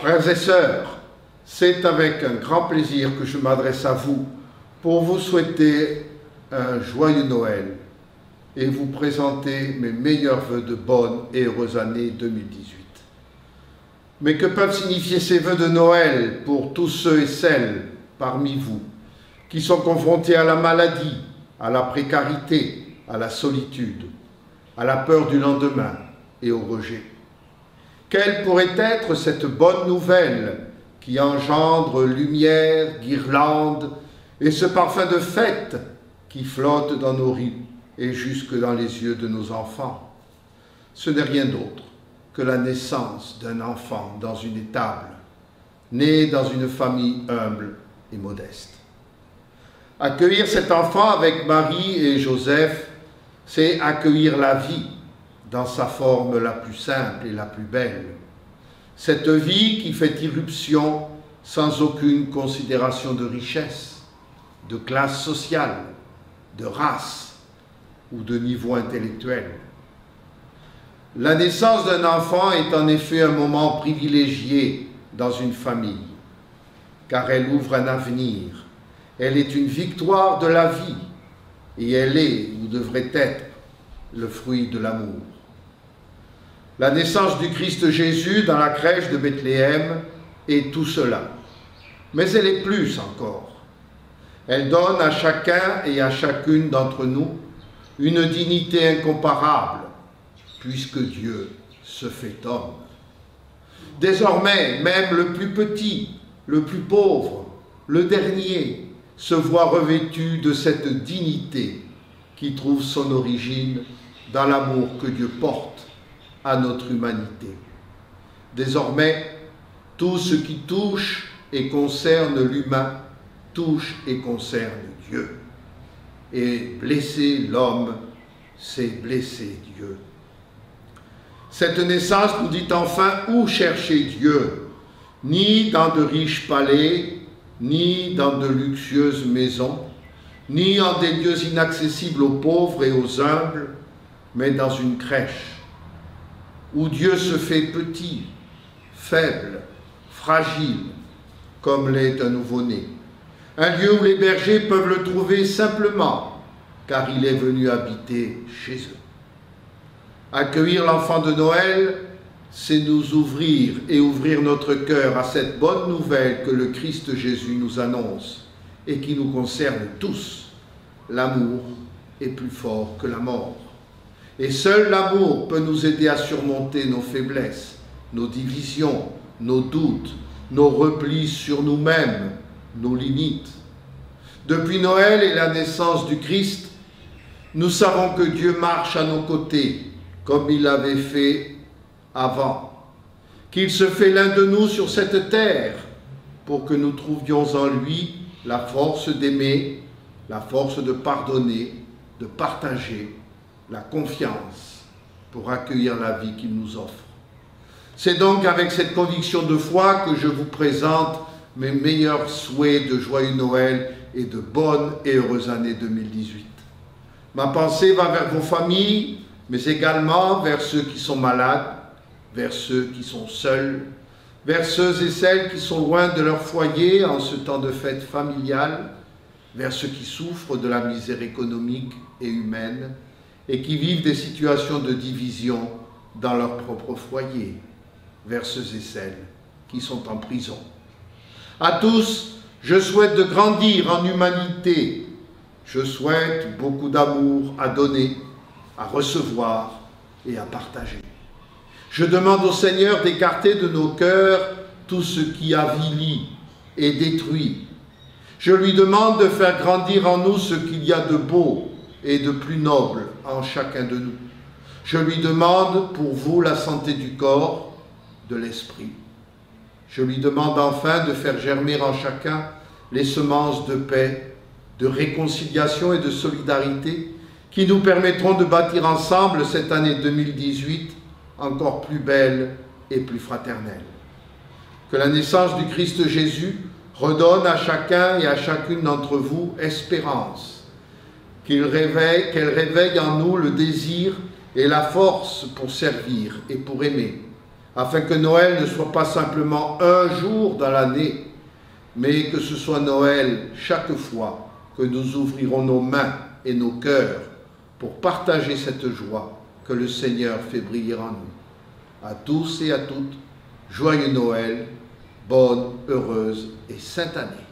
Frères et sœurs, c'est avec un grand plaisir que je m'adresse à vous pour vous souhaiter un joyeux Noël et vous présenter mes meilleurs vœux de bonne et heureuse année 2018. Mais que peuvent signifier ces vœux de Noël pour tous ceux et celles parmi vous qui sont confrontés à la maladie, à la précarité, à la solitude, à la peur du lendemain et au rejet? Quelle pourrait être cette bonne nouvelle qui engendre lumière, guirlandes et ce parfum de fête qui flotte dans nos rues et jusque dans les yeux de nos enfants? Ce n'est rien d'autre que la naissance d'un enfant dans une étable, né dans une famille humble et modeste. Accueillir cet enfant avec Marie et Joseph, c'est accueillir la vie dans sa forme la plus simple et la plus belle. Cette vie qui fait irruption sans aucune considération de richesse, de classe sociale, de race ou de niveau intellectuel. La naissance d'un enfant est en effet un moment privilégié dans une famille, car elle ouvre un avenir, elle est une victoire de la vie, et elle est, ou devrait être, le fruit de l'amour. La naissance du Christ Jésus dans la crèche de Bethléem est tout cela, mais elle est plus encore. Elle donne à chacun et à chacune d'entre nous une dignité incomparable, puisque Dieu se fait homme. Désormais, même le plus petit, le plus pauvre, le dernier, se voit revêtu de cette dignité qui trouve son origine dans l'amour que Dieu porte à notre humanité. Désormais, tout ce qui touche et concerne l'humain touche et concerne Dieu. Et blesser l'homme, c'est blesser Dieu. Cette naissance nous dit enfin où chercher Dieu, ni dans de riches palais, ni dans de luxueuses maisons, ni en des lieux inaccessibles aux pauvres et aux humbles, mais dans une crèche, où Dieu se fait petit, faible, fragile, comme l'est un nouveau-né. Un lieu où les bergers peuvent le trouver simplement, car il est venu habiter chez eux. Accueillir l'enfant de Noël, c'est nous ouvrir et ouvrir notre cœur à cette bonne nouvelle que le Christ Jésus nous annonce et qui nous concerne tous. L'amour est plus fort que la mort. Et seul l'amour peut nous aider à surmonter nos faiblesses, nos divisions, nos doutes, nos replis sur nous-mêmes, nos limites. Depuis Noël et la naissance du Christ, nous savons que Dieu marche à nos côtés, comme il l'avait fait avant, qu'il se fait l'un de nous sur cette terre pour que nous trouvions en lui la force d'aimer, la force de pardonner, de partager, la confiance pour accueillir la vie qu'il nous offre. C'est donc avec cette conviction de foi que je vous présente mes meilleurs souhaits de joyeux Noël et de bonne et heureuse année 2018. Ma pensée va vers vos familles, mais également vers ceux qui sont malades, vers ceux qui sont seuls, vers ceux et celles qui sont loin de leur foyer en ce temps de fête familiale, vers ceux qui souffrent de la misère économique et humaine et qui vivent des situations de division dans leur propre foyer, vers ceux et celles qui sont en prison. À tous, je souhaite de grandir en humanité. Je souhaite beaucoup d'amour à donner, à recevoir et à partager. Je demande au Seigneur d'écarter de nos cœurs tout ce qui avilit et détruit. Je lui demande de faire grandir en nous ce qu'il y a de beau et de plus noble en chacun de nous. Je lui demande pour vous la santé du corps, de l'esprit. Je lui demande enfin de faire germer en chacun les semences de paix, de réconciliation et de solidarité qui nous permettront de bâtir ensemble cette année 2018 encore plus belle et plus fraternelle. Que la naissance du Christ Jésus redonne à chacun et à chacune d'entre vous espérance, qu'elle réveille en nous le désir et la force pour servir et pour aimer, afin que Noël ne soit pas simplement un jour dans l'année, mais que ce soit Noël chaque fois que nous ouvrirons nos mains et nos cœurs pour partager cette joie que le Seigneur fait briller en nous. À tous et à toutes, joyeux Noël, bonne, heureuse et sainte année.